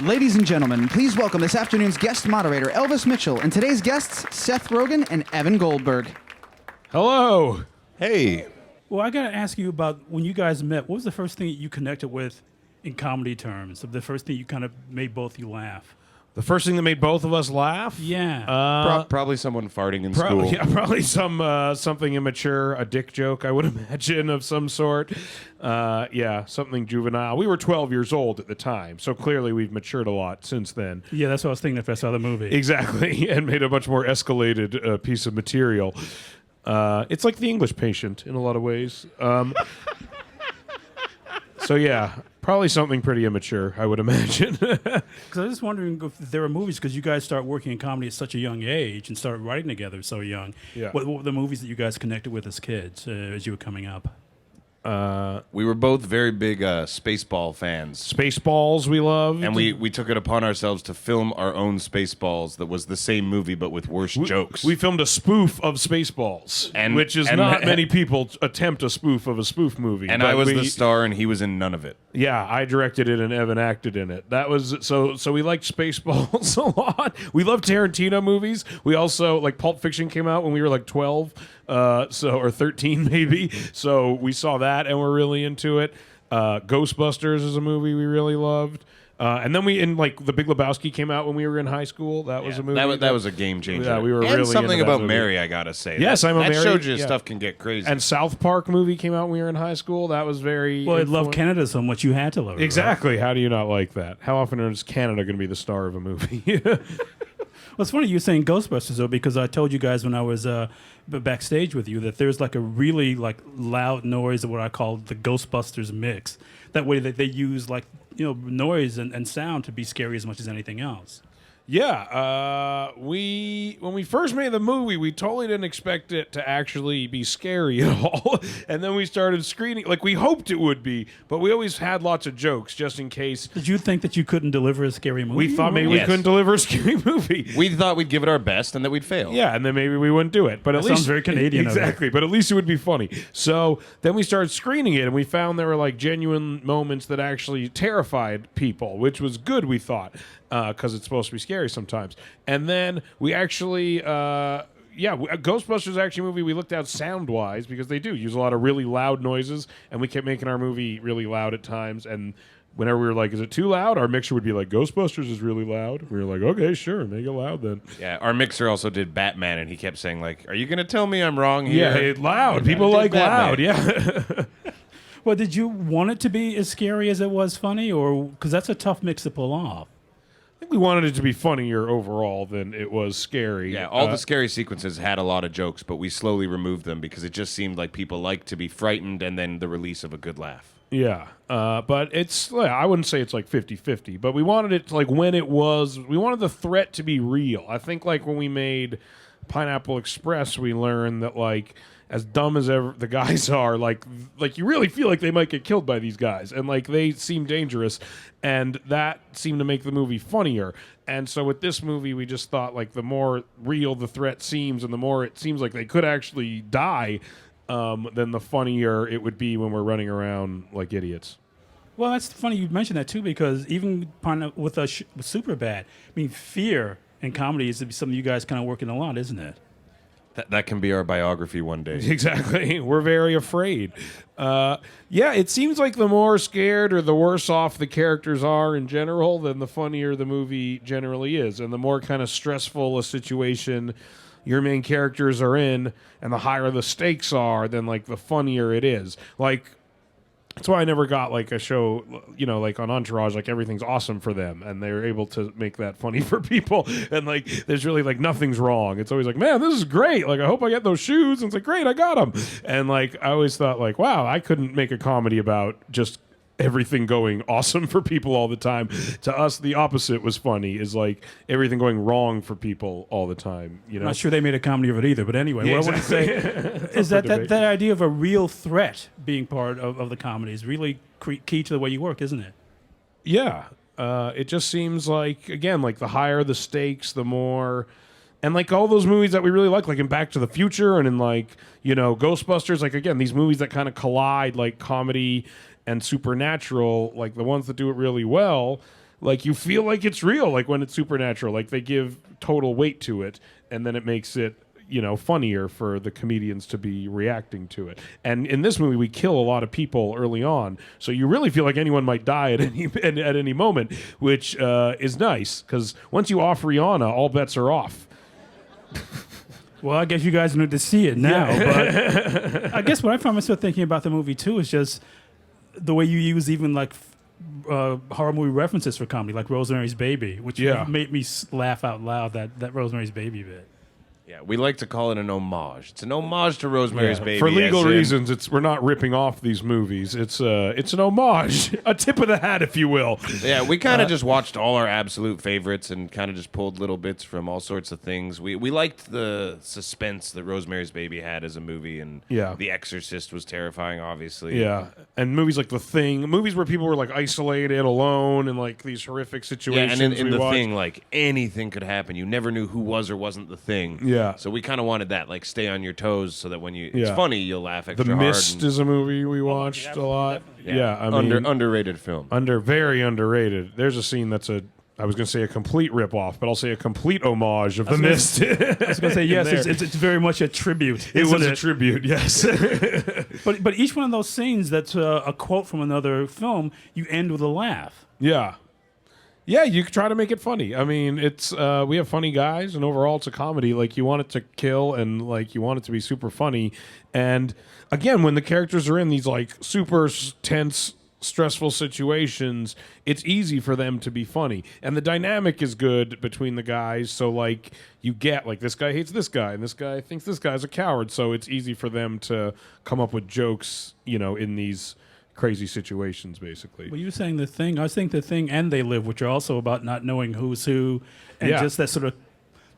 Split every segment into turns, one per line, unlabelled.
Ladies and gentlemen, please welcome this afternoon's guest moderator, Elvis Mitchell, and today's guests, Seth Rogen and Evan Goldberg.
Hello.
Hey.
Well, I got to ask you about when you guys met, what was the first thing that you connected with in comedy terms? The first thing you kind of made both you laugh?
The first thing that made both of us laugh?
Yeah.
Probably someone farting in school.
Yeah, probably something immature, a dick joke, I would imagine, of some sort. Yeah, something juvenile. We were 12 years old at the time, so clearly we've matured a lot since then.
Yeah, that's what I was thinking if I saw the movie.
Exactly, and made a much more escalated piece of material. It's like The English Patient in a lot of ways. So yeah, probably something pretty immature, I would imagine.
Because I was just wondering if there were movies, because you guys start working in comedy at such a young age and started writing together so young.
Yeah.
What were the movies that you guys connected with as kids as you were coming up?
We were both very big Spaceball fans.
Spaceballs we loved.
And we took it upon ourselves to film our own Spaceballs that was the same movie but with worse jokes.
We filmed a spoof of Spaceballs, which is not many people attempt a spoof of a spoof movie.
And I was the star and he was in none of it.
Yeah, I directed it and Evan acted in it. That was so we liked Spaceballs a lot. We love Tarantino movies. We also like Pulp Fiction came out when we were like 12, or 13 maybe. So we saw that and we're really into it. Ghostbusters is a movie we really loved. And then The Big Lebowski came out when we were in high school. That was a movie.
That was a game changer.
Yeah, we were
and
really
something
into that
about
movie.
Mary, I gotta say.
Yes, I'm a
That
Mary.
showed you
Yeah.
stuff can get crazy.
And South Park movie came out when we were in high school. That was very...
Well, I love Canada so much you had to love it.
Exactly. Right? How do you not like that? How often is Canada going to be the star of a movie?
Well, it's funny you saying Ghostbusters, though, because I told you guys when I was backstage with you that there's like a really like loud noise of what I call the Ghostbusters mix. That way that they use like, noise and sound to be scary as much as anything else.
Yeah, when we first made the movie, we totally didn't expect it to actually be scary at all. And then we started screening, like we hoped it would be, but we always had lots of jokes just in case.
Did you think that you couldn't deliver a scary movie?
We thought maybe we couldn't deliver a scary movie.
We thought we'd give it our best and that we'd fail.
Yeah, and then maybe we wouldn't do it. But at least
sounds very Canadian.
Exactly, but at least it would be funny. So then we started screening it, and we found there were like genuine moments that actually terrified people, which was good, we thought, because it's supposed to be scary sometimes. And then we actually... Ghostbusters is actually a movie we looked at sound-wise because they do use a lot of really loud noises, and we kept making our movie really loud at times, and whenever we were like, is it too loud? Our mixer would be like, Ghostbusters is really loud. We were like, okay, sure, make it loud then.
Yeah, our mixer also did Batman, and he kept saying, like, are you going to tell me I'm wrong here?
Yeah, loud. People like loud,
Batman.
yeah.
Well, did you want it to be as scary as it was funny? Or because that's a tough mix to pull off.
I think we wanted it to be funnier overall than it was scary.
Yeah, all the scary sequences had a lot of jokes, but we slowly removed them because it just seemed like people like to be frightened and then the release of a good laugh.
Yeah, but it's, I wouldn't say it's like 50-50, but we wanted it to, like, when it was, we wanted the threat to be real. I think, like, when we made Pineapple Express, we learned that, like, as dumb as ever the guys are, like you really feel like they might get killed by these guys, and like they seem dangerous, and that seemed to make the movie funnier. And so with this movie, we just thought like the more real the threat seems, and the more it seems like they could actually die, then the funnier it would be when we're running around like idiots.
Well, that's funny you mentioned that too, because even with Superbad, I mean, fear in comedy is something you guys kind of work in a lot, isn't it?
That can be our biography one day.
Exactly. We're very afraid. It seems like the more scared or the worse off the characters are in general, then the funnier the movie generally is. And the more kind of stressful a situation your main characters are in, and the higher the stakes are, then like the funnier it is. Like, that's why I never got like a show, like on Entourage, like everything's awesome for them, and they're able to make that funny for people, and like there's really like nothing's wrong. It's always like, man, this is great. Like I hope I get those shoes. And it's like, great, I got them. And like I always thought like, wow, I couldn't make a comedy about just everything going awesome for people all the time. To us, the opposite was funny, is like everything going wrong for people all the time.
I'm not sure they made a comedy of it either, but anyway,
Yeah,
what I want to say is that idea of a real threat being part of the comedy is really key to the way you work, isn't it?
Yeah. It just seems like, again, like the higher the stakes, the more... And like all those movies that we really like in Back to the Future and in like, Ghostbusters, like again, these movies that kind of collide like comedy and supernatural, like the ones that do it really well, like you feel like it's real, like when it's supernatural, like they give total weight to it, and then it makes it funnier for the comedians to be reacting to it. And in this movie, we kill a lot of people early on, so you really feel like anyone might die at any moment, which is nice because once you off Rihanna, all bets are off.
Well, I guess you guys need to see it now. But I guess what I find myself thinking about the movie too is just the way you use even like horror movie references for comedy, like Rosemary's Baby, which made me laugh out loud. That Rosemary's Baby bit.
Yeah, we like to call it an homage. It's an homage to Rosemary's Baby.
For legal reasons, we're not ripping off these movies. It's an homage, a tip of the hat, if you will.
Yeah, we kind of just watched all our absolute favorites and kind of just pulled little bits from all sorts of things. We liked the suspense that Rosemary's Baby had as a movie, and The Exorcist was terrifying, obviously.
Yeah, and movies like The Thing, movies where people were like isolated, alone, in like these horrific situations.
Yeah, and in The Thing, like anything could happen. You never knew who was or wasn't the thing.
Yeah.
So we kind of wanted that, like, stay on your toes so that when it's funny, you'll laugh extra hard.
The Mist is a movie we watched a lot. Yeah, I mean,
underrated film.
Very underrated. There's a scene that's I was going to say a complete rip-off, but I'll say a complete homage of The Mist.
I was going to say, yes, it's very much a tribute.
It was a tribute, yes.
But each one of those scenes that's a quote from another film, you end with a laugh.
Yeah. Yeah, you could try to make it funny. I mean, it's we have funny guys, and overall it's a comedy. Like, you want it to kill, and like you want it to be super funny. And again, when the characters are in these like super tense, stressful situations, it's easy for them to be funny. And the dynamic is good between the guys. So like you get like this guy hates this guy, and this guy thinks this guy's a coward. So it's easy for them to come up with jokes, in these crazy situations, basically.
Well, you were saying The Thing. I was thinking The Thing and They Live, which are also about not knowing who's who, and just that sort of.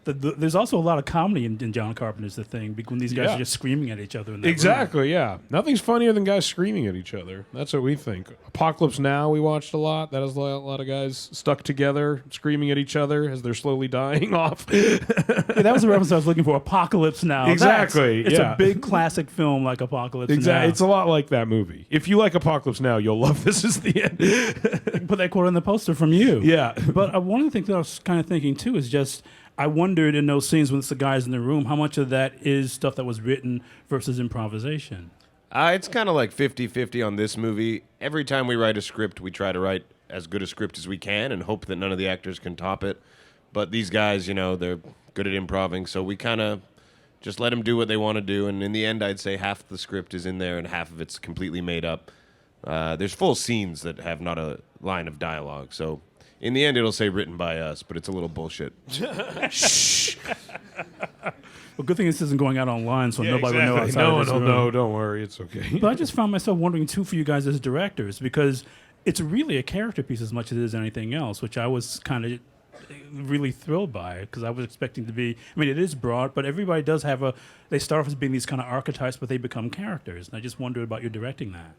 There's also a lot of comedy in John Carpenter's The Thing, when these guys are just screaming at each other. In that
exactly,
room.
yeah. Nothing's funnier than guys screaming at each other. That's what we think. Apocalypse Now, we watched a lot. That has a lot of guys stuck together, screaming at each other as they're slowly dying off.
That was the reference I was looking for. Apocalypse Now.
Exactly.
It's a big classic film like Apocalypse Now.
It's a lot like that movie. If you like Apocalypse Now, you'll love This Is the End.
Put that quote on the poster from you.
Yeah.
But one of the things that I was kind of thinking too is just, I wondered in those scenes when it's the guys in the room, how much of that is stuff that was written versus improvisation?
It's kind of like 50-50 on this movie. Every time we write a script, we try to write as good a script as we can and hope that none of the actors can top it. But these guys, they're good at improving, so we kind of just let them do what they want to do. And in the end, I'd say half the script is in there and half of it's completely made up. There's full scenes that have not a line of dialogue, so in the end, it'll say written by us, but it's a little bullshit.
Shh. Well, good thing this isn't going out online, so nobody will know outside
no
of this
one will
room.
know. Don't worry, it's okay.
But I just found myself wondering, too, for you guys as directors, because it's really a character piece as much as it is anything else, which I was kind of really thrilled by, because I was expecting to be, it is broad, but everybody does have they start off as being these kind of archetypes, but they become characters. And I just wondered about you directing that.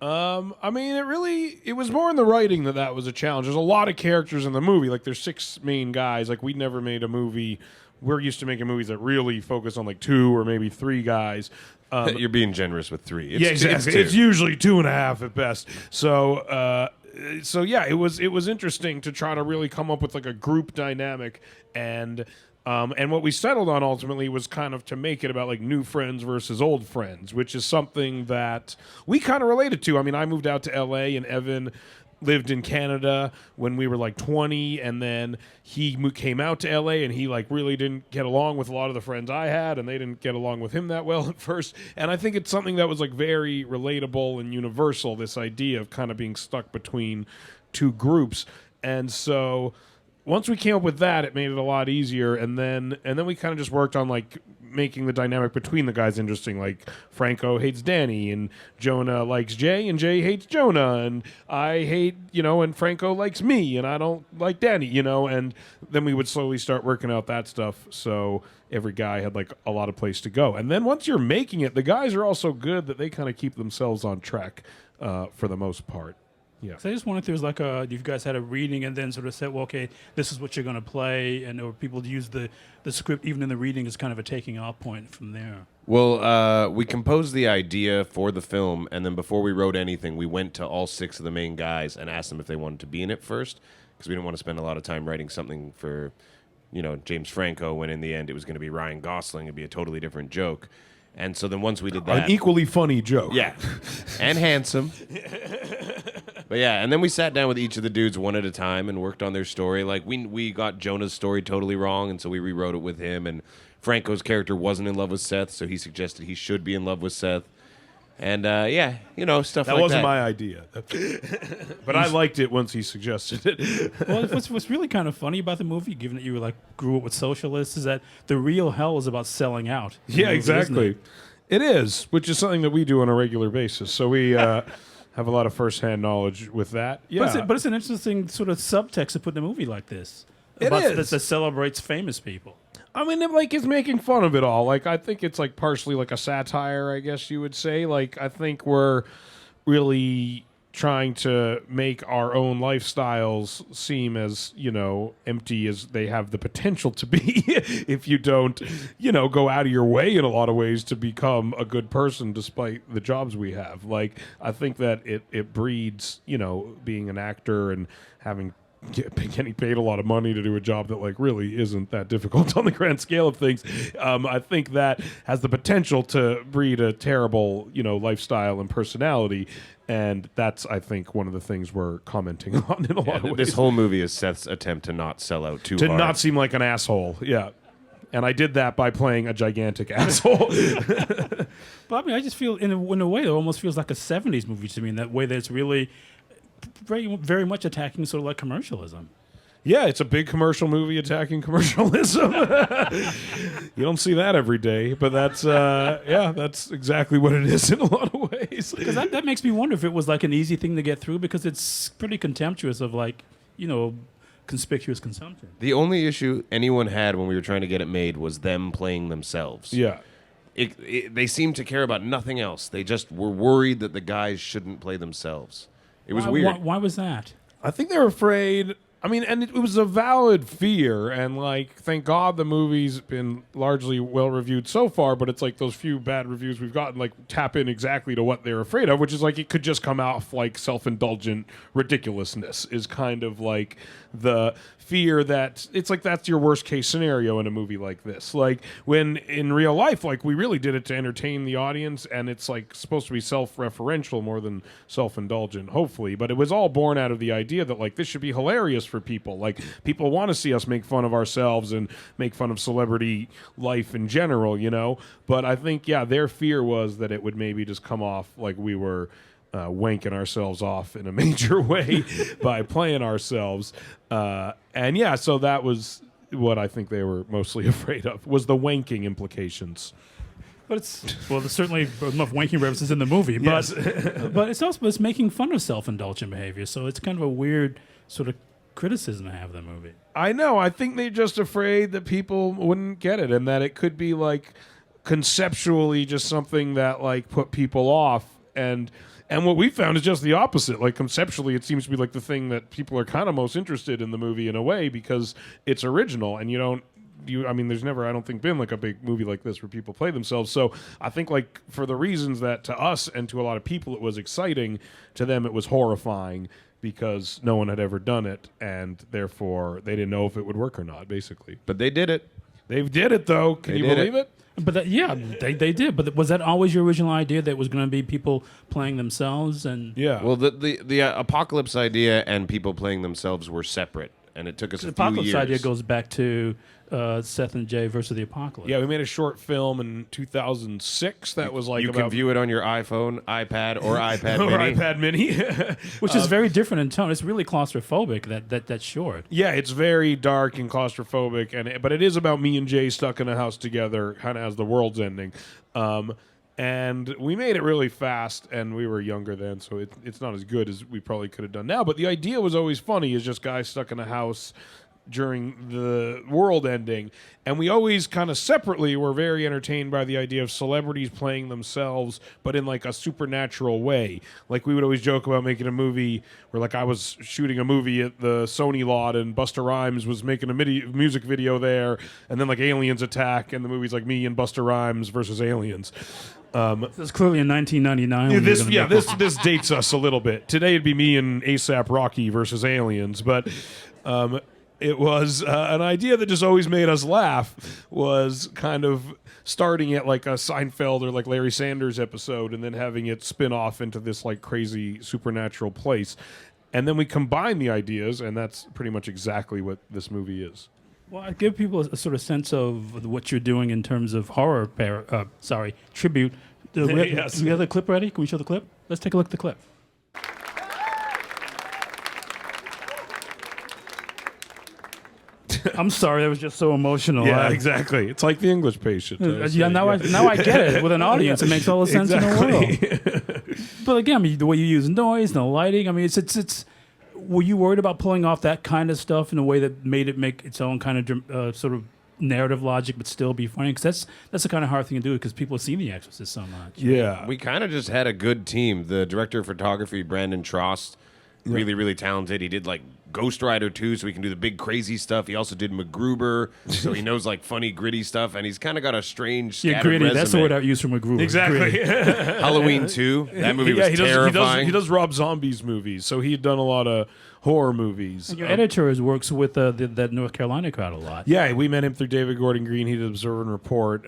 It was more in the writing that was a challenge. There's a lot of characters in the movie. Like, there's 6 main guys. Like, we'd never made a movie. We're used to making movies that really focus on like 2 or maybe 3 guys.
You're being generous with 3.
Exactly. It's usually 2.5 at best. So yeah, it was interesting to try to really come up with like a group dynamic, and what we settled on ultimately was kind of to make it about like new friends versus old friends, which is something that we kind of related to. I mean, I moved out to LA and Evan lived in Canada when we were like 20, and then he came out to LA and he like really didn't get along with a lot of the friends I had, and they didn't get along with him that well at first. And I think it's something that was like very relatable and universal, this idea of kind of being stuck between 2 groups. And so once we came up with that, it made it a lot easier, and then we kind of just worked on like making the dynamic between the guys interesting. Like, Franco hates Danny, and Jonah likes Jay, and Jay hates Jonah, and I hate, and Franco likes me, and I don't like Danny, and then we would slowly start working out that stuff, so every guy had like a lot of place to go. And then once you're making it, the guys are also good that they kind of keep themselves on track for the most part. Yeah.
So I just wondered if there's like you guys had a reading and then sort of said, well, okay, this is what you're going to play, and or people use the script even in the reading as kind of a taking off point from there.
Well, we composed the idea for the film, and then before we wrote anything, we went to all 6 of the main guys and asked them if they wanted to be in it first, because we didn't want to spend a lot of time writing something for, James Franco, when in the end it was going to be Ryan Gosling. It'd be a totally different joke. And so then once we did that...
An equally funny joke.
Yeah. And handsome. But yeah, and then we sat down with each of the dudes one at a time and worked on their story. Like, we got Jonah's story totally wrong, and so we rewrote it with him. And Franco's character wasn't in love with Seth, so he suggested he should be in love with Seth. And, stuff like that.
That wasn't my idea. But I liked it once he suggested it.
Well, what's really kind of funny about the movie, given that you grew up with socialists, is that the real hell is about selling out.
Yeah,
movie,
exactly. It is, which is something that we do on a regular basis. So we have a lot of first-hand knowledge with that. Yeah.
But it's an interesting sort of subtext to put in a movie like this.
It is.
That celebrates famous people.
I mean, it's making fun of it all. Like, I think it's partially like a satire, I guess you would say. Like, I think we're really trying to make our own lifestyles seem as, empty as they have the potential to be if you don't, go out of your way in a lot of ways to become a good person despite the jobs we have. Like, I think that it breeds, being an actor and getting paid a lot of money to do a job that really isn't that difficult on the grand scale of things. I think that has the potential to breed a terrible, lifestyle and personality. And that's, I think, one of the things we're commenting on in a lot of ways.
This whole movie is Seth's attempt to not sell out too hard.
To not seem like an asshole, yeah. And I did that by playing a gigantic asshole.
But I mean, I just feel, in a way, it almost feels like a 70s movie to me, in that way that it's really very, very much attacking sort of like commercialism.
Yeah, it's a big commercial movie attacking commercialism. You don't see that every day, but that's exactly what it is in a lot of ways.
Because that makes me wonder if it was like an easy thing to get through, because it's pretty contemptuous of conspicuous consumption.
The only issue anyone had when we were trying to get it made was them playing themselves.
Yeah.
They seemed to care about nothing else. They just were worried that the guys shouldn't play themselves. It was weird.
Why was that?
I think they were afraid. I mean, and it was a valid fear, and thank God the movie's been largely well reviewed so far. But it's those few bad reviews we've gotten tap in exactly to what they're afraid of, which is it could just come off like self-indulgent ridiculousness. Is kind of the fear that it's that's your worst case scenario in a movie like this. When in real life, we really did it to entertain the audience, and it's supposed to be self-referential more than self-indulgent, hopefully. But it was all born out of the idea that this should be hilarious for people. People want to see us make fun of ourselves and make fun of celebrity life in general, But I think, their fear was that it would maybe just come off like we were wanking ourselves off in a major way by playing ourselves. So that was what I think they were mostly afraid of, was the wanking implications.
But there's certainly enough wanking references in the movie. But but it's making fun of self-indulgent behavior. So it's kind of a weird sort of criticism to have the movie.
I know. I think they're just afraid that people wouldn't get it, and that it could be conceptually just something that put people off. And what we found is just the opposite. Conceptually, it seems to be the thing that people are kind of most interested in the movie in a way, because it's original, and there's never, I don't think, been a big movie like this where people play themselves. So I think for the reasons that to us and to a lot of people it was exciting, to them it was horrifying, because no one had ever done it, and therefore they didn't know if it would work or not, basically.
But they did it.
They did it, though. Can you believe it?
But they did. But was that always your original idea, that it was going to be people playing themselves? And
yeah.
Well, the apocalypse idea and people playing themselves were separate, and it took us a few years.
The apocalypse idea goes back to Seth and Jay versus the Apocalypse.
Yeah, we made a short film in 2006 that was
you can view it on your iPhone, iPad, or iPad Mini.
Or iPad Mini.
Which is very different in tone. It's really claustrophobic, that short.
Yeah, it's very dark and claustrophobic, but it is about me and Jay stuck in a house together, kind of as the world's ending. And we made it really fast, and we were younger then, so it's not as good as we probably could have done now. But the idea was always funny, is just guys stuck in a house during the world ending. And we always kind of separately were very entertained by the idea of celebrities playing themselves, but in like a supernatural way. Like we would always joke about making a movie where like I was shooting a movie at the Sony lot and Busta Rhymes was making a music video there, and then like aliens attack, and the movie's like me and Busta Rhymes versus aliens.
This is clearly in 1999.
This dates us a little bit. Today it'd be me and ASAP Rocky versus aliens, but it was an idea that just always made us laugh. Was kind of starting at like a Seinfeld or like Larry Sanders episode, and then having it spin off into this like crazy supernatural place, and then we combine the ideas, and that's pretty much exactly what this movie is.
Well, I give people a sort of sense of what you're doing in terms of horror, tribute. Do we have the clip ready? Can we show the clip? Let's take a look at the clip. I'm sorry, that was just so emotional.
Yeah, exactly. It's like The English Patient.
Now I get it. With an audience, it makes all the sense in the world. But again, I mean, the way you use noise and the lighting, I mean, it's. Were you worried about pulling off that kind of stuff in a way that made it make its own kind of sort of narrative logic, but still be funny? Because that's the kind of hard thing to do, because people have seen The Exorcist so much.
Yeah.
We kind of just had a good team. The director of photography, Brandon Trost, really, really talented. He did like Ghost Rider 2, so he can do the big crazy stuff. He also did MacGruber, so he knows like funny, gritty stuff, and he's kind of got a strange scattered
gritty.
resume.
That's the word I use for MacGruber.
Exactly.
Halloween 2, that movie was terrifying.
He does Rob Zombie's movies, so he had done a lot of horror movies.
And your editor works with that North Carolina crowd a lot.
Yeah, we met him through David Gordon Green. He did Observe and Report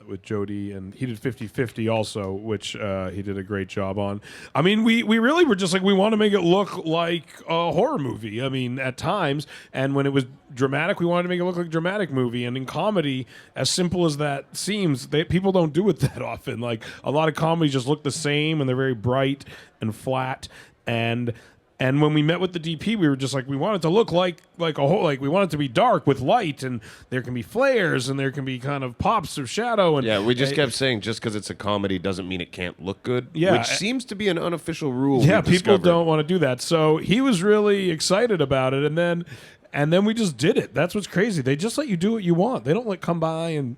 with Jody, and he did 50-50 also, which he did a great job on. I mean, we really were just like, we want to make it look like a horror movie. I mean, at times, and when it was dramatic, we wanted to make it look like a dramatic movie. And in comedy, as simple as that seems, people don't do it that often. Like, a lot of comedies just look the same, and they're very bright and flat, and when we met with the DP, we were just like, we want it to look like a whole, like we want it to be dark with light, and there can be flares, and there can be kind of pops of shadow. And
yeah, we just kept saying just because it's a comedy doesn't mean it can't look good.
Yeah,
which seems to be an unofficial rule.
Yeah, people don't want to do that. So he was really excited about it, and then we just did it. That's what's crazy. They just let you do what you want. They don't come by and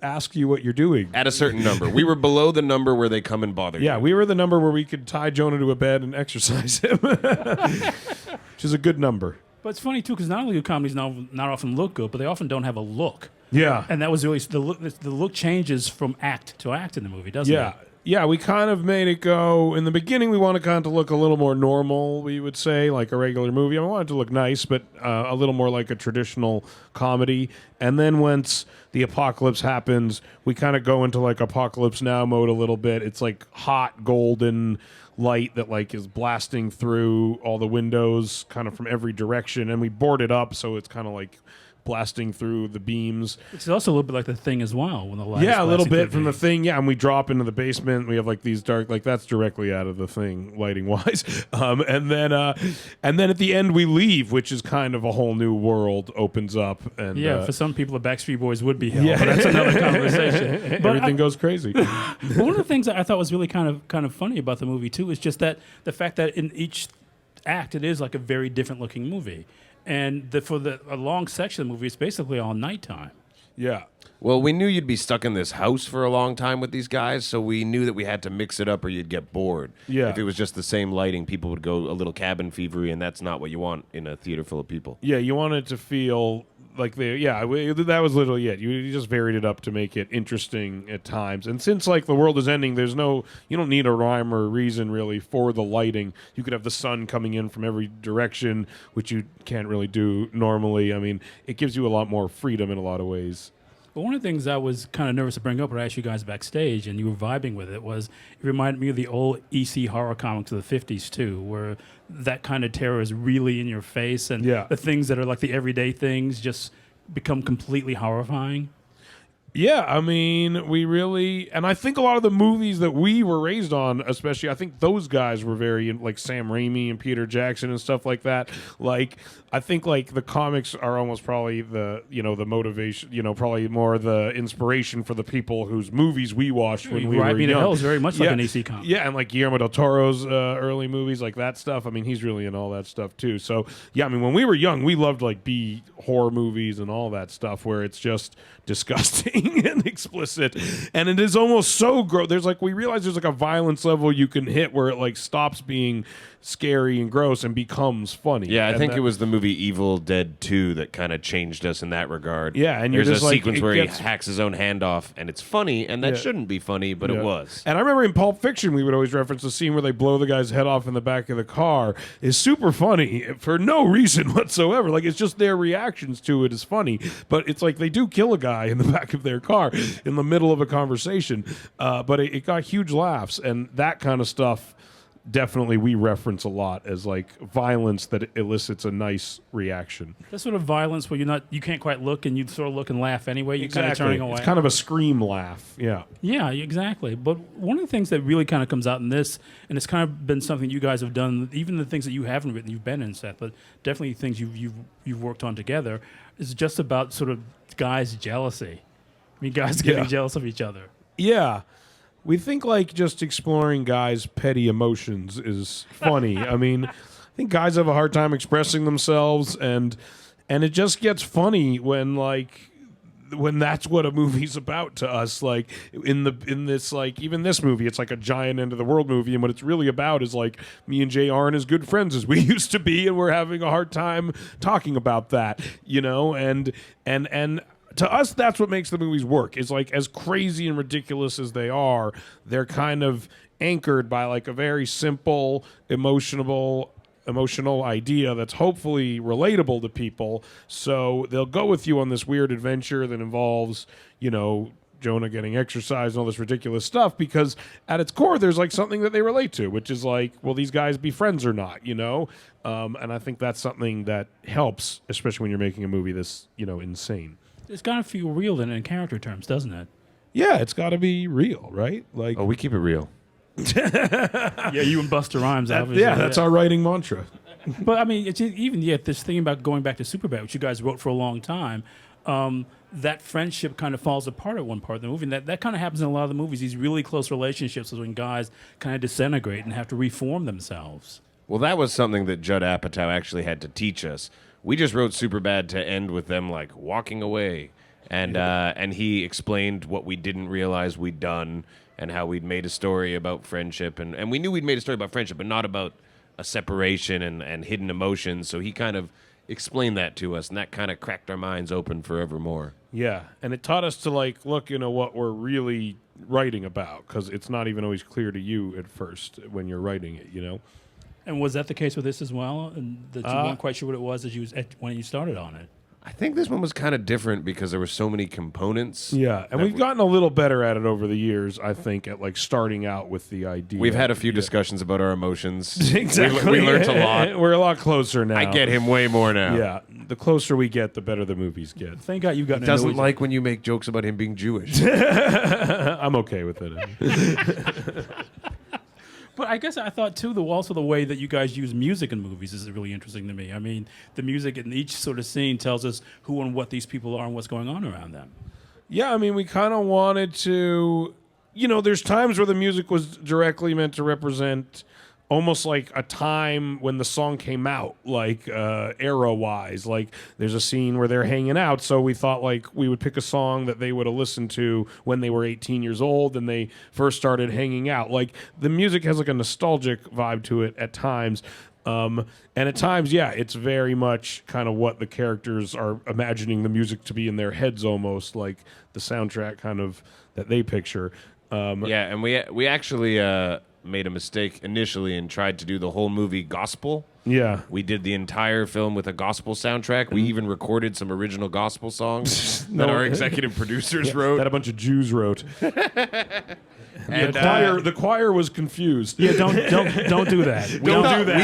ask you what you're doing.
At a certain number. We were below the number where they come and bother you.
Yeah, we were the number where we could tie Jonah to a bed and exercise him, which is a good number.
But it's funny, too, because not only do comedies not often look good, but they often don't have a look.
Yeah.
And that was really, the look changes from act to act in the movie, doesn't it?
Yeah, we kind of made it go. In the beginning, we wanted kind of to look a little more normal, we would say, like a regular movie. I wanted it to look nice, but a little more like a traditional comedy. And then once the apocalypse happens, we kind of go into like Apocalypse Now mode a little bit. It's like hot golden light that like is blasting through all the windows kind of from every direction. And we board it up, so it's kind of like blasting through the beams.
It's also a little bit like The Thing as well, when the light.
Yeah, a little bit from The Thing. Yeah, and we drop into the basement. We have like these dark, like that's directly out of The Thing, lighting wise. And then at the end we leave, which is kind of a whole new world opens up. And
for some people, the Backstreet Boys would be hell. Yeah. But that's another conversation. But
everything goes crazy.
One of the things that I thought was really kind of funny about the movie too is just that the fact that in each act it is like a very different looking movie. And for a long section of the movie, it's basically all nighttime.
Yeah.
Well, we knew you'd be stuck in this house for a long time with these guys, so we knew that we had to mix it up or you'd get bored.
Yeah.
If it was just the same lighting, people would go a little cabin fevery, and that's not what you want in a theater full of people.
Yeah, you want it to feel like that was literally it. You just varied it up to make it interesting at times. And since like the world is ending, you don't need a rhyme or reason really for the lighting. You could have the sun coming in from every direction, which you can't really do normally. I mean, it gives you a lot more freedom in a lot of ways.
But one of the things I was kind of nervous to bring up when I asked you guys backstage, and you were vibing with it, was it reminded me of the old EC horror comics of the 50s, too, where that kind of terror is really in your face, and the things that are like the everyday things just become completely horrifying.
Yeah, I mean, we really, and I think a lot of the movies that we were raised on, especially, I think those guys were very, like Sam Raimi and Peter Jackson and stuff like that. Like, I think like the comics are almost probably the, the motivation, probably more the inspiration for the people whose movies we watched when we were
Ride Me
young.
to Hell is very much like an AC comic.
Yeah, and like Guillermo del Toro's early movies, like that stuff. I mean, he's really in all that stuff too. So yeah, I mean, when we were young, we loved like B horror movies and all that stuff where it's just disgusting and explicit, and it is almost so gross. We realize there's like a violence level you can hit where it like stops being scary and gross and becomes funny.
Yeah, I think it was the movie Evil Dead 2 that kind of changed us in that regard.
Yeah, and you're
there's
just
a
like,
sequence
it
where
gets-
he hacks his own hand off, and it's funny, and that shouldn't be funny, but it was.
And I remember in Pulp Fiction, we would always reference the scene where they blow the guy's head off in the back of the car is super funny for no reason whatsoever. Like, it's just their reactions to it is funny. But it's like they do kill a guy in the back of their car in the middle of a conversation. But it got huge laughs, and that kind of stuff definitely we reference a lot as like violence that elicits a nice reaction.
That sort of violence where you can't quite look and you sort of look and laugh anyway. You're kind of turning away.
It's kind of a scream laugh. Yeah.
Yeah, exactly. But one of the things that really kind of comes out in this, and it's kind of been something you guys have done, even the things that you haven't written, you've been in, Seth, but definitely things you've worked on together, is just about sort of guys' jealousy. I mean, guys getting jealous of each other.
Yeah. We think like just exploring guys' petty emotions is funny. I mean, I think guys have a hard time expressing themselves, and it just gets funny when that's what a movie's about to us. Like in this like even this movie, it's like a giant end of the world movie, and what it's really about is like me and Jay aren't as good friends as we used to be, and we're having a hard time talking about that, and to us, that's what makes the movies work. Is like as crazy and ridiculous as they are, they're kind of anchored by like a very simple, emotional idea that's hopefully relatable to people. So they'll go with you on this weird adventure that involves, Jonah getting exercise and all this ridiculous stuff, because at its core, there's like something that they relate to, which is like, will these guys be friends or not, And I think that's something that helps, especially when you're making a movie this, insane.
It's got to feel real in character terms, doesn't it?
Yeah, it's got to be real, right? Like,
Oh, we keep it real.
Yeah, you and Busta Rhymes, obviously.
that's our writing mantra.
But I mean, it's even this thing about going back to Superbad, which you guys wrote for a long time. That friendship kind of falls apart at one part of the movie, and that kind of happens in a lot of the movies. These really close relationships when guys kind of disintegrate and have to reform themselves.
Well, that was something that Judd Apatow actually had to teach us. We just wrote Superbad to end with them like walking away, and he explained what we didn't realize we'd done and how we'd made a story about friendship, and we knew we'd made a story about friendship, but not about a separation and hidden emotions. So he kind of explained that to us, and that kind of cracked our minds open forevermore.
Yeah, and it taught us to like look, what we're really writing about, because it's not even always clear to you at first when you're writing it,
And was that the case with this as well? And that you weren't quite sure what it was when you started on it?
I think this one was kind of different because there were so many components.
Yeah, and we've gotten a little better at it over the years, I think, at like starting out with the idea.
We've had a few discussions about our emotions.
Exactly.
We learned a lot.
We're a lot closer now.
I get him way more now.
Yeah, the closer we get, the better the movies get.
Thank God you've gotten
He doesn't like when you make jokes about him being Jewish.
I'm okay with it.
But I guess I thought, too, also the way that you guys use music in movies is really interesting to me. I mean, the music in each sort of scene tells us who and what these people are and what's going on around them.
Yeah, I mean, we kind of wanted to, there's times where the music was directly meant to represent almost like a time when the song came out, like era-wise. Like there's a scene where they're hanging out, so we thought like we would pick a song that they would have listened to when they were 18 years old and they first started hanging out. Like the music has like a nostalgic vibe to it at times. And at times, yeah, it's very much kind of what the characters are imagining the music to be in their heads, almost like the soundtrack kind of that they picture.
Yeah, and we actually made a mistake initially and tried to do the whole movie gospel.
Yeah.
We did the entire film with a gospel soundtrack. We even recorded some original gospel songs that our executive producers wrote.
That a bunch of Jews wrote.
And
The choir was confused.
Yeah, don't do that.
Don't do that.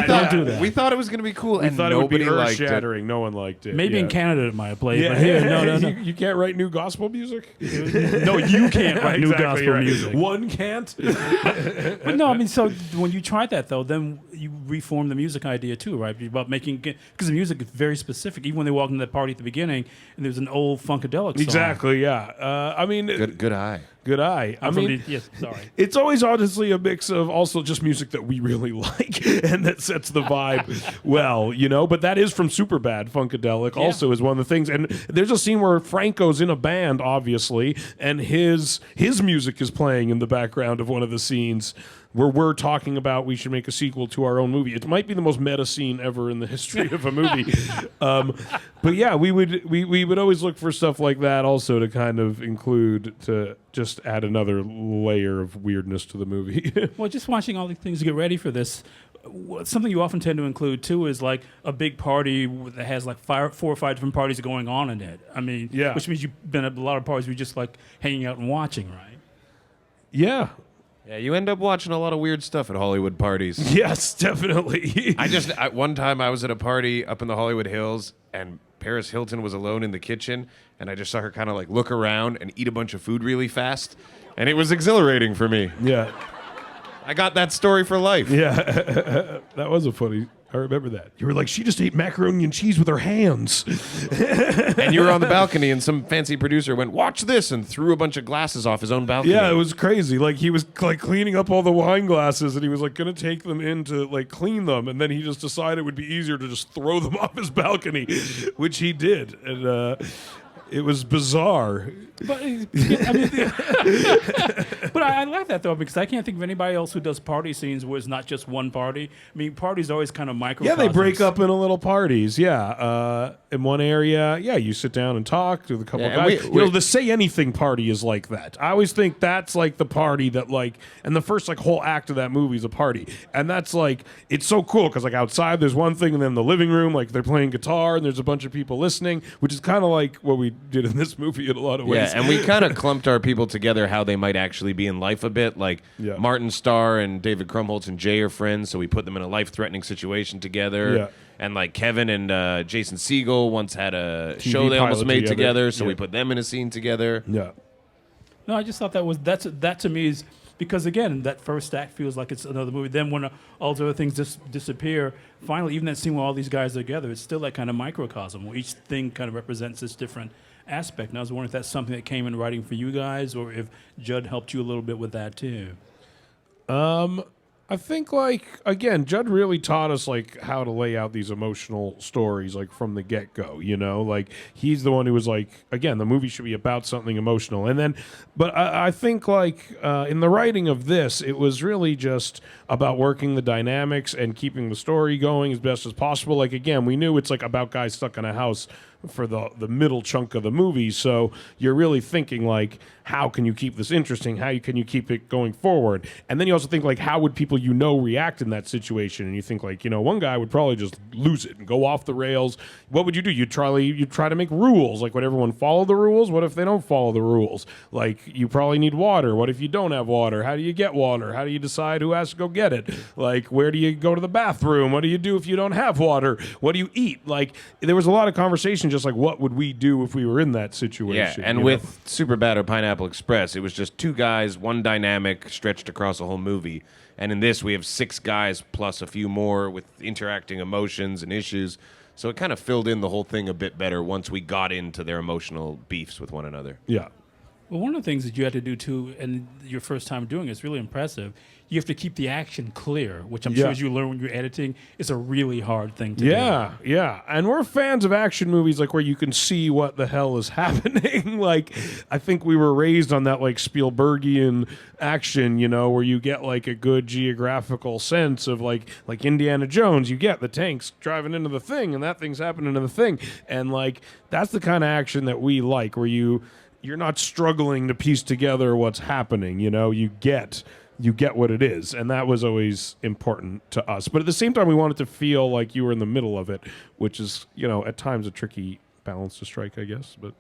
Don't do that.
We thought it was going to be cool,
We
and
thought it would be
nobody liked it.
earth-shattering. No one liked it.
Maybe in
Yeah.
Canada it might have played,
Yeah.
but here, no.
You can't write new gospel music?
No, you can't write new
Exactly
gospel
right.
music.
One can't?
But no, I mean, so when you tried that though, then you reformed the music idea too, right? About making, because the music is very specific. Even when they walked into that party at the beginning, and there's an old funkadelic song.
Exactly, yeah. I mean...
Good eye.
Good eye. I mean,
yes, sorry.
it's always honestly a mix of also just music that we really like and that sets the vibe well, you know. But that is from Superbad. Funkadelic also is one of the things. And there's a scene where Franco's in a band, obviously, and his music is playing in the background of one of the scenes where we're talking about we should make a sequel to our own movie. It might be the most meta scene ever in the history of a movie. But yeah, we would always look for stuff like that also to kind of include, to just add another layer of weirdness to the movie.
Well, just watching all these things to get ready for this, something you often tend to include too is like a big party that has like 4 or 5 different parties going on in it. I mean,
Yeah.
which means you've been at a lot of parties where you just like hanging out and watching, right?
Yeah.
Yeah, you end up watching a lot of weird stuff at Hollywood parties.
Yes, definitely.
One time I was at a party up in the Hollywood Hills, and Paris Hilton was alone in the kitchen, and I just saw her kind of like look around and eat a bunch of food really fast, and it was exhilarating for me.
Yeah.
I got that story for life.
Yeah. That was a funny... I remember that. You were like, she just ate macaroni and cheese with her hands.
And you were on the balcony, and some fancy producer went, "Watch this," and threw a bunch of glasses off his own balcony.
Yeah, it was crazy. Like, he was like cleaning up all the wine glasses, and he was like going to take them in to like clean them, and then he just decided it would be easier to just throw them off his balcony, which he did. And it was bizarre.
But I mean, but I like that though, because I can't think of anybody else who does party scenes where it's not just one party. I mean, parties are always kind of micro.
Yeah, they break up into little parties. Yeah, in one area, yeah, you sit down and talk to the couple
Yeah,
of
and
guys.
we-
The Say Anything party is like that. I always think that's like the party that like, and the first like whole act of that movie is a party, and that's like it's so cool because like outside there's one thing, and then the living room like they're playing guitar and there's a bunch of people listening, which is kind of like what we did in this movie in a lot of ways.
Yeah, and we kind of clumped our people together how they might actually be in life a bit. Like
Yeah.
Martin Starr and David Krumholtz and Jay are friends, so we put them in a life-threatening situation together.
Yeah.
And like Kevin and Jason Segel once had a
TV
show they almost
pilot
made
together.
together, so
Yeah.
we put them in a scene together.
Yeah.
No, I just thought that to me is because again that first act feels like it's another movie. Then when all the other things disappear, finally even that scene where all these guys are together, it's still that kind of microcosm where each thing kind of represents this different aspect. And I was wondering if that's something that came in writing for you guys, or if Judd helped you a little bit with that too.
I think, like, again, Judd really taught us, like, how to lay out these emotional stories, like, from the get-go, you know? Like, he's the one who was like, again, the movie should be about something emotional. And then, but I think, like, in the writing of this, it was really just about working the dynamics and keeping the story going as best as possible. Like, again, we knew it's, like, about guys stuck in a house for the middle chunk of the movie, so you're really thinking like, how can you keep this interesting? How can you keep it going forward? And then you also think like, how would people react in that situation? And you think like, one guy would probably just lose it and go off the rails. What would you do? You try to make rules. Like, would everyone follow the rules? What if they don't follow the rules? Like, you probably need water. What if you don't have water? How do you get water? How do you decide who has to go get it? Like, where do you go to the bathroom? What do you do if you don't have water? What do you eat? Like, there was a lot of conversation just like, what would we do if we were in that situation?
Yeah, and with Superbad or Pineapple Express, it was just 2 guys, one dynamic stretched across a whole movie. And in this, we have 6 guys plus a few more with interacting emotions and issues. So it kind of filled in the whole thing a bit better once we got into their emotional beefs with one another.
Yeah.
Well, one of the things that you had to do too, and your first time doing it's really impressive. You have to keep the action clear, which I'm sure as you learn when you're editing, is a really hard thing to do.
Yeah. And we're fans of action movies like where you can see what the hell is happening. Like, I think we were raised on that like Spielbergian action, where you get like a good geographical sense of like Indiana Jones, you get the tanks driving into the thing and that thing's happening to the thing. And like, that's the kind of action that we like, where you're not struggling to piece together what's happening, you get what it is, and that was always important to us. But at the same time, we wanted to feel like you were in the middle of it, which is, at times a tricky balance to strike, I guess. But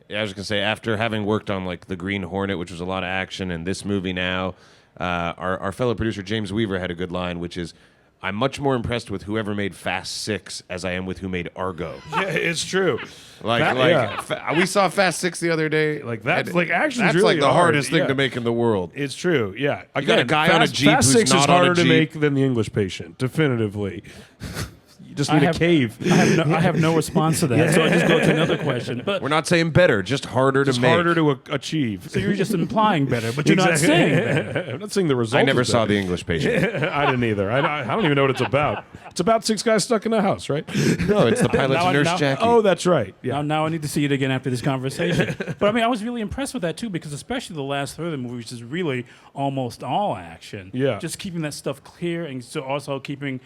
I was gonna say, after having worked on like The Green Hornet, which was a lot of action, and this movie now, our fellow producer James Weaver had a good line, which is, "I'm much more impressed with whoever made Fast 6 as I am with who made Argo."
Yeah, it's true.
We saw Fast 6 the other day.
Like that's like action's
That's
really
like the
hard.
hardest thing to make in the world.
It's true. Yeah,
You got a guy on a Jeep
Fast
who's
6 is
not on a
harder to
Jeep.
make than The English Patient, definitively. You just need a cave.
I have no response to that, so I just go to another question. But
We're not saying better, just harder
It's
to make.
harder to achieve.
so you're just implying better, but you're not saying better.
I'm not saying the result.
I never
is
saw
better.
The English Patient.
I didn't either. I don't even know what it's about. It's about 6 guys stuck in a house, right?
No, it's the pilot's Nurse Jackie.
Oh, that's right. Yeah.
Now I need to see it again after this conversation. But I mean, I was really impressed with that too, because especially the last third of the movie, which is really almost all action.
Yeah.
Just keeping that stuff clear, and so also keeping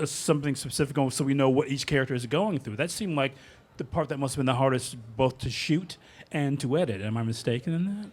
something specific on, so we know what each character is going through. That seemed like the part that must have been the hardest both to shoot and to edit. Am I mistaken in that?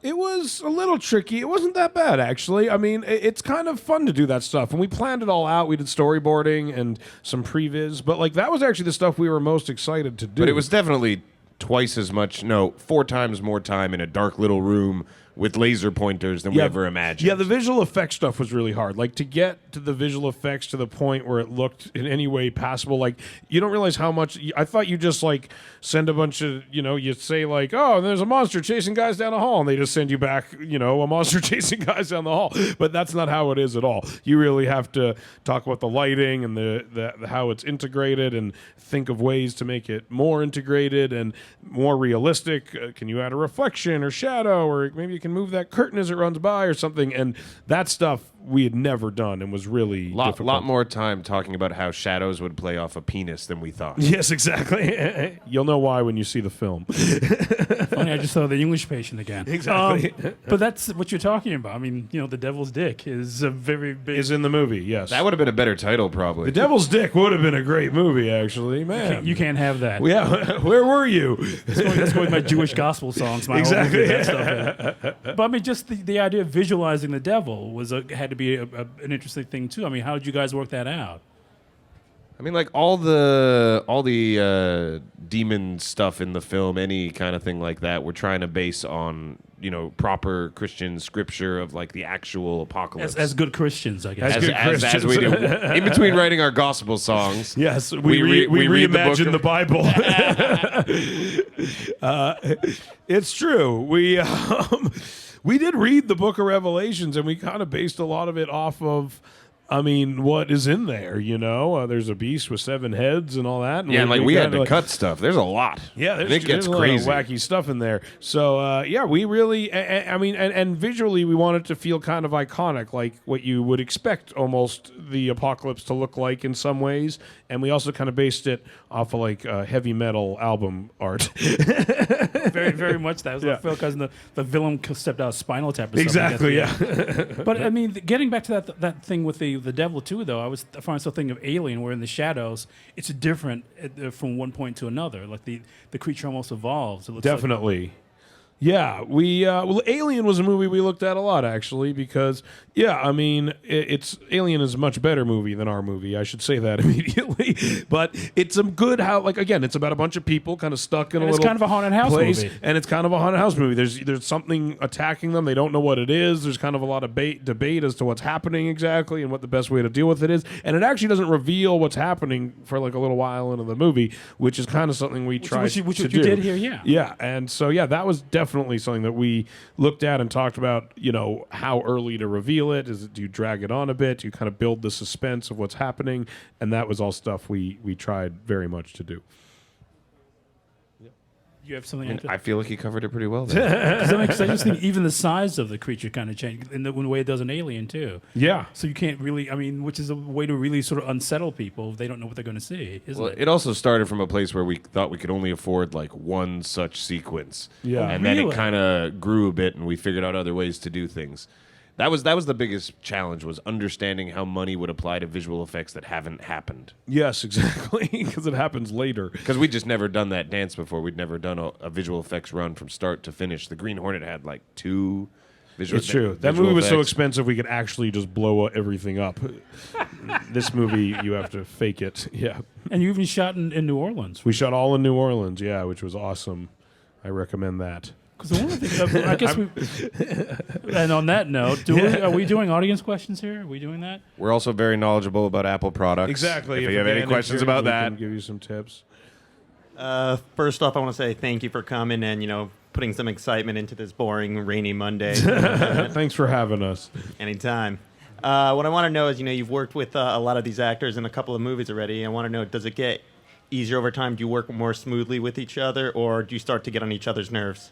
It was a little tricky. It wasn't that bad, actually. I mean, it's kind of fun to do that stuff. And we planned it all out. We did storyboarding and some previs, but like that was actually the stuff we were most excited to do.
But it was definitely twice as much, no, 4 times more time in a dark little room with laser pointers than we ever imagined.
Yeah, the visual effects stuff was really hard. Like to get to the visual effects to the point where it looked in any way possible. Like you don't realize how much. I thought you just like send a bunch of, you say like, oh, there's a monster chasing guys down the hall, and they just send you back, a monster chasing guys down the hall. But that's not how it is at all. You really have to talk about the lighting and the how it's integrated, and think of ways to make it more integrated and more realistic. Can you add a reflection or shadow, or maybe you can move that curtain as it runs by or something? And that stuff we had never done and was really difficult.
lot more time talking about how shadows would play off a penis than we thought.
Yes, exactly. You'll know why when you see the film.
Funny, I just saw The English Patient again.
Exactly.
But that's what you're talking about. I mean, the Devil's Dick is a very big.
Is in the movie, yes.
That would have been a better title, probably.
The Devil's Dick would have been a great movie, actually. Man.
You can't have that.
Yeah, where were you?
That's going with my Jewish gospel songs. My
Exactly.
Whole movie, that stuff in. But I mean, just the idea of visualizing the devil had to be an interesting thing too. I mean, how did you guys work that out?
I mean, like all the demon stuff in the film, any kind of thing like that, we're trying to base on proper Christian scripture of like the actual apocalypse.
As good Christians, I guess.
As we do. In between writing our gospel songs,
Yes, we
read the book
reimagined the Bible. It's true. We did read the Book of Revelations, and we kind of based a lot of it off of, what is in there, There's a beast with 7 heads and all that. And
we had to cut stuff. There's a lot.
Yeah,
it gets
there's
crazy.
A lot of wacky stuff in there. So, we really, and visually, we want it to feel kind of iconic, like what you would expect almost the apocalypse to look like in some ways. And we also kind of based it off of like heavy metal album art.
Very, very much that. It was like Phil Cousin, the villain stepped out of Spinal Tap or something.
Exactly, yeah.
But I mean, getting back to that thing with the devil too, though, I find myself thinking of Alien, where in the shadows, it's different from one point to another. Like the creature almost evolves. It looks
Definitely. Yeah, Alien was a movie we looked at a lot, actually, because, it's Alien is a much better movie than our movie. I should say that immediately. But it's a good it's about a bunch of people kind of stuck in a little
it's kind of a haunted house
place,
movie.
and it's kind of a haunted house movie. There's something attacking them. They don't know what it is. There's kind of a lot of debate as to what's happening exactly and what the best way to deal with it is. And it actually doesn't reveal what's happening for like a little while into the movie, which is kind of something we tried to do.
Which you did here, yeah.
Yeah, and so, that was definitely something that we looked at and talked about, how early to reveal it. Do you drag it on a bit? Do you kind of build the suspense of what's happening? And that was all stuff we tried very much to do.
You have something.
I feel like he covered it pretty well there.
Because I just think even the size of the creature kind of changed in the way it does an Alien too.
Yeah.
So you can't really, which is a way to really sort of unsettle people if they don't know what they're going to see, isn't it?
It also started from a place where we thought we could only afford like one such sequence.
Yeah.
And then it kind of grew a bit, and we figured out other ways to do things. That was the biggest challenge, was understanding how money would apply to visual effects that haven't happened.
Yes, exactly, because it happens later.
Because we'd just never done that dance before. We'd never done a visual effects run from start to finish. The Green Hornet had like 2 visual.
It's true. That movie was so expensive we could actually just blow everything up. This movie, you have to fake it. Yeah.
And you even shot in New Orleans.
We shot all in New Orleans, yeah, which was awesome. I recommend that.
Because one of the things, I guess we. And on that note, are we doing audience questions here? Are we doing that?
We're also very knowledgeable about Apple products.
Exactly.
If you have any questions about that,
we can give you some tips.
First off, I want to say thank you for coming and, putting some excitement into this boring, rainy Monday.
Thanks for having us.
Anytime. What I want to know is, you've worked with a lot of these actors in a couple of movies already. I want to know, does it get easier over time? Do you work more smoothly with each other, or do you start to get on each other's nerves?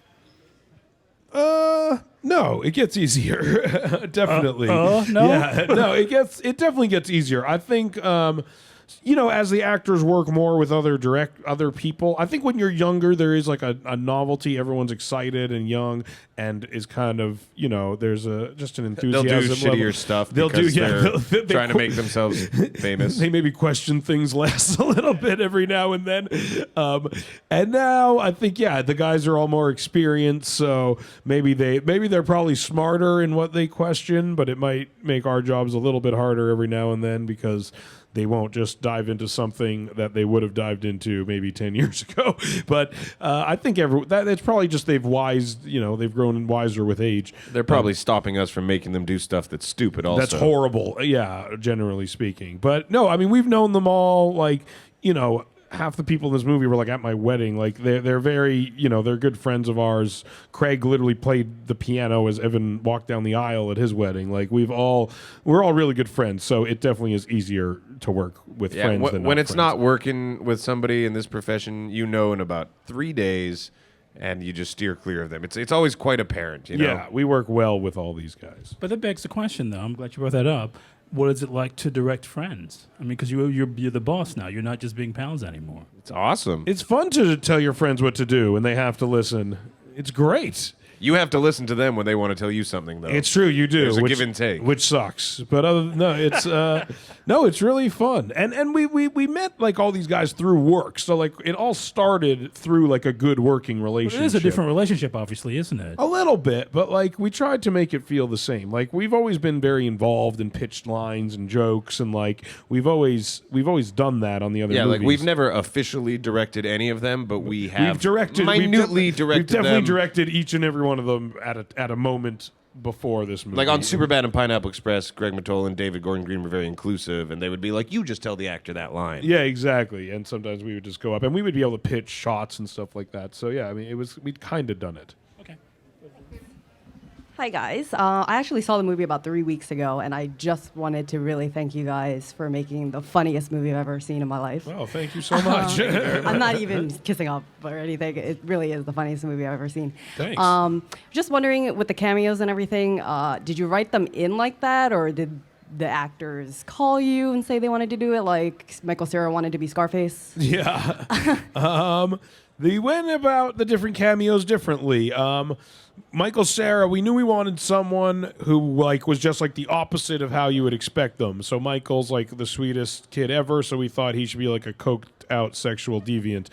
No, it gets easier. Definitely.
No?
Yeah, no, it definitely gets easier. I think, as the actors work more with other people, I think when you're younger, there is like a novelty. Everyone's excited and young and is kind of, there's just an enthusiasm.
they'll do
level.
shittier stuff
They'll
because
they're
trying to make themselves famous.
They maybe question things less a little bit every now and then. And now I think, the guys are all more experienced, so maybe they're probably smarter in what they question, but it might make our jobs a little bit harder every now and then because they won't just dive into something that they would have dived into maybe 10 years ago. But I think it's probably just they've grown wiser with age.
They're probably stopping us from making them do stuff that's stupid also.
That's horrible, generally speaking. But no, I mean, we've known them all, half the people in this movie were at my wedding. They're very, they're good friends of ours. Craig literally played the piano as Evan walked down the aisle at his wedding. we're all really good friends, so it definitely is easier to work with friends than
when it's
friends.
not working with somebody in this profession, in about 3 days, and you just steer clear of them. It's always quite apparent,
Yeah, we work well with all these guys.
But that begs the question, though. I'm glad you brought that up. What is it like to direct friends? I mean, because you're the boss now. You're not just being pals anymore.
It's awesome.
It's fun to tell your friends what to do, and they have to listen. It's great.
You have to listen to them when they want to tell you something, though.
It's true, you do.
There's a give and take,
which sucks. But it's it's really fun. And we met all these guys through work. So it all started through a good working relationship.
It is a different relationship, obviously, isn't it?
A little bit, but we tried to make it feel the same. We've always been very involved in pitched lines and jokes, and we've always done that on the other movies.
we've never officially directed any of them, but we have
directed
minutely directed
We've definitely
them.
directed each and every one of them at a moment before this movie.
On Superbad and Pineapple Express, Greg Mottola and David Gordon Green were very inclusive, and they would be like, you just tell the actor that line.
Yeah, exactly. And sometimes we would just go up, and we would be able to pitch shots and stuff like that. So yeah, I mean, we'd kind of done it.
Okay.
Hi, guys. I actually saw the movie about 3 weeks ago, and I just wanted to really thank you guys for making the funniest movie I've ever seen in my life.
Well, thank you so much.
I'm not even kissing up or anything. It really is the funniest movie I've ever seen.
Thanks.
Just wondering, with the cameos and everything, did you write them in like that, or did the actors call you and say they wanted to do it, like Michael Cera wanted to be Scarface?
Yeah. They went about the different cameos differently. Michael Cera, we knew we wanted someone who was just the opposite of how you would expect them. So Michael's the sweetest kid ever, so we thought he should be a coked out sexual deviant.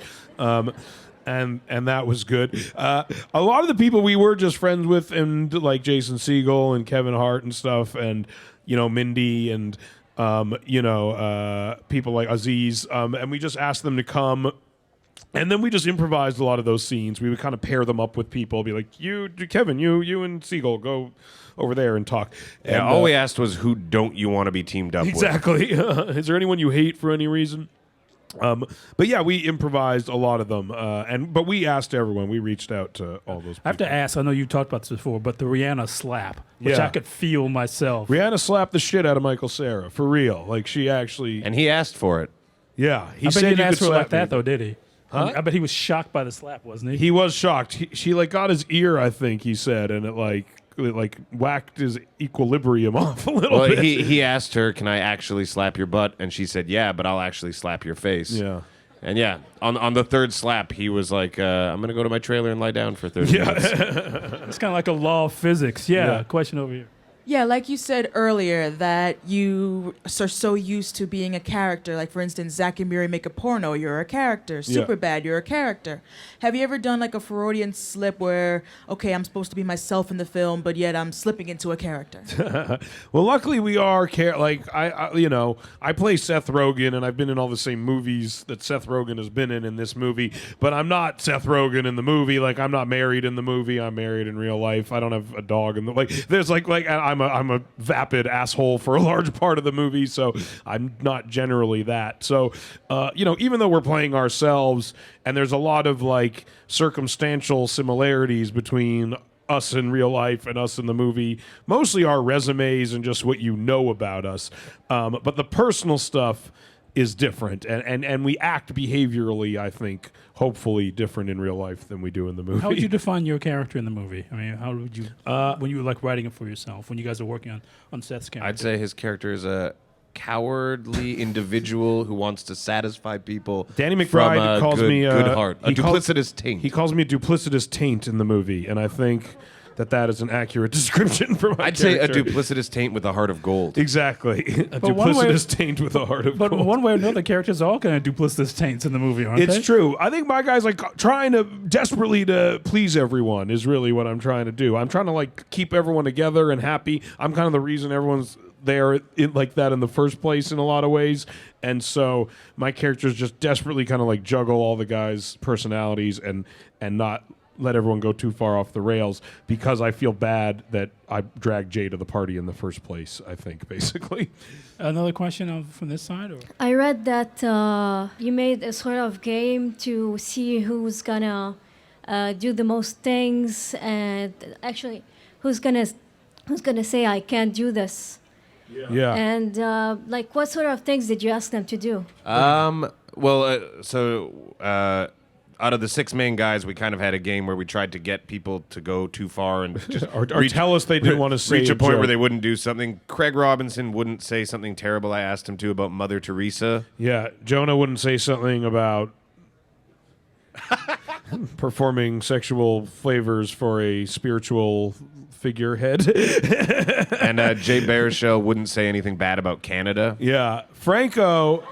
And that was good. A lot of the people we were just friends with, and Jason Segel and Kevin Hart and stuff, and Mindy and people like Aziz, and we just asked them to come. And then we just improvised a lot of those scenes. We would kind of pair them up with people, be like, Kevin, you and Segel, go over there and talk. And,
Yeah, all we asked was, who don't you want to be teamed up with?
Exactly. Is there anyone you hate for any reason? But yeah, we improvised a lot of them. But we asked everyone. We reached out to all those people.
I have to ask, I know you talked about this before, but the Rihanna slap, which
Yeah.
I could feel myself.
Rihanna slapped the shit out of Michael Cera, for real. She actually...
And he asked for it.
Yeah. He
I bet
said
he
you
didn't
could
ask for it
slap
like that,
me.
though, did he?
Huh?
I bet he was shocked by the slap, wasn't he?
He was shocked. She got his ear, I think he said, and it whacked his equilibrium off a little
Well,
bit.
he asked her, can I actually slap your butt? And she said, yeah, but I'll actually slap your face.
Yeah.
And yeah, on the third slap, he was like, I'm going to go to my trailer and lie down for 30 minutes.
It's kind of like a law of physics. Yeah, question over here.
Yeah, like you said earlier, that you are so used to being a character. Like, for instance, Zack and Miri make a porno, you're a character.
Yeah.
Superbad, you're a character. Have you ever done like a Freudian slip where, okay, I'm supposed to be myself in the film, but yet I'm slipping into a character?
Well, luckily we are I play Seth Rogen, and I've been in all the same movies that Seth Rogen has been in this movie, but I'm not Seth Rogen in the movie. Like, I'm not married in the movie. I'm married in real life. I don't have a dog in the there's I'm a vapid asshole for a large part of the movie, so I'm not generally that. So, even though we're playing ourselves, and there's a lot of like circumstantial similarities between us in real life and us in the movie, mostly our resumes and just what you know about us. But the personal stuff is different, and we act behaviorally, I think, hopefully different in real life than we do in the movie.
How would you define your character in the movie? I mean, how would you, when you were like writing it for yourself, when you guys are working on Seth's character?
I'd say his character is a cowardly individual who wants to satisfy people.
Danny McBride
from a
calls
good,
me
good heart, a
he calls-
duplicitous taint.
He calls me a duplicitous taint in the movie, and I think that is an accurate description for my
I'd say a
character.
duplicitous taint with a heart of gold.
Exactly. A
But one way-
duplicitous taint with a heart of
But
gold.
one way or another, characters are all kind of duplicitous taints in the movie, aren't they?
It's true. I think my guy's like trying to desperately to please everyone is really what I'm trying to do. I'm trying to like keep everyone together and happy. I'm kind of the reason everyone's there like that in the first place in a lot of ways. And so my characters just desperately kind of like juggle all the guys' personalities and not let everyone go too far off the rails, because I feel bad that I dragged Jay to the party in the first place, I think, basically.
Another question from this side? Or?
I read that you made a sort of game to see who's gonna do the most things, and actually, who's gonna say I can't do this.
Yeah.
And like, what sort of things did you ask them to do?
Out of the 6 main guys, we kind of had a game where we tried to get people to go too far and just
or tell us they didn't want to say
reach a point
joke.
where they wouldn't do something. Craig Robinson wouldn't say something terrible I asked him to about Mother Teresa.
Yeah, Jonah wouldn't say something about performing sexual flavors for a spiritual figurehead.
And Jay Baruchel wouldn't say anything bad about Canada.
Yeah, Franco,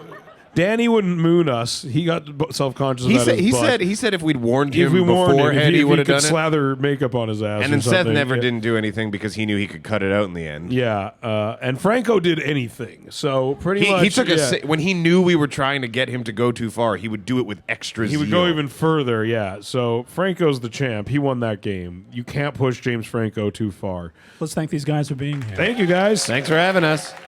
Danny wouldn't moon us. He got self-conscious about his butt.
He said if we'd warned
If
him
we warned him,
beforehand, he
if
would
he
have
could
done it.
slather makeup on his ass.
And
or
then Seth
something.
never
Yeah.
didn't do anything because he knew he could cut it out in the end.
Yeah, and Franco did anything. So pretty much
He took
yeah.
when he knew we were trying to get him to go too far, he would do it with extra
He would
zeal.
go even further, yeah. So Franco's the champ. He won that game. You can't push James Franco too far.
Let's thank these guys for being here.
Thank you, guys.
Thanks for having us.